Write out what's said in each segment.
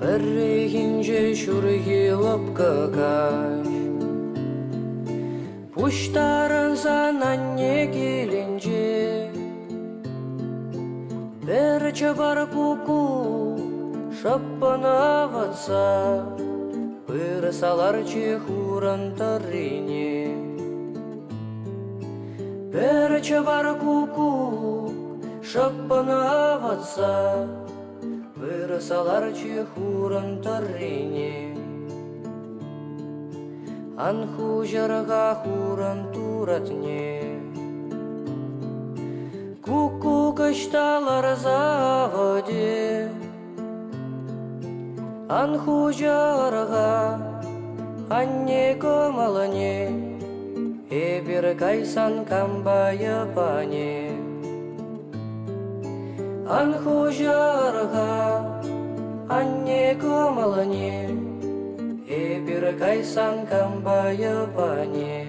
Перегинже шургилып кагаш. Пуштарын сананне келинже. Берче бар куку шаппана ватса. Пырсалар чехуран тарине. Берче бар куку шаппана ватса. Пырсалар чехуран тарине. Анху жарга хуран туратне. Куку кашталар заводе. Анху жарга анне комалане. Эбир кайсан камбая пане. Анху жарга анне комалане. Эбир кайсан камбая пане.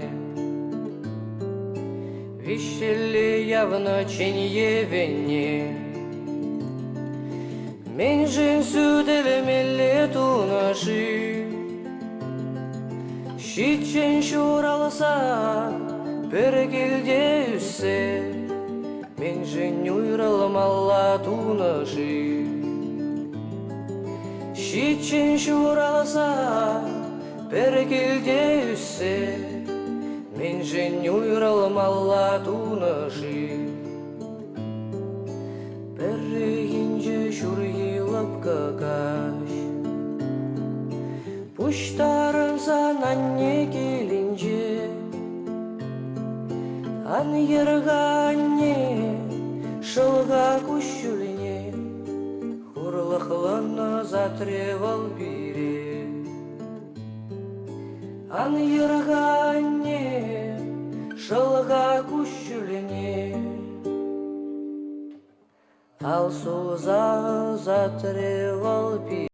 Вишели явно ченье венне. Мен жин сүделемеле тунаши. Шитчен шуралса бір келде үссе. Мен жин уйралмалла тунаши. Шитчен шуралса бір келде үссе. Мен жин уйралмалла тунаши. Перегинже шургилып кагаш. Пуштарын сананне келинже. Ан ерганне шылга кущулине. Хурлахлана затревал бире. Ан ерганне шылга кущулине. Ал суза затревал бире.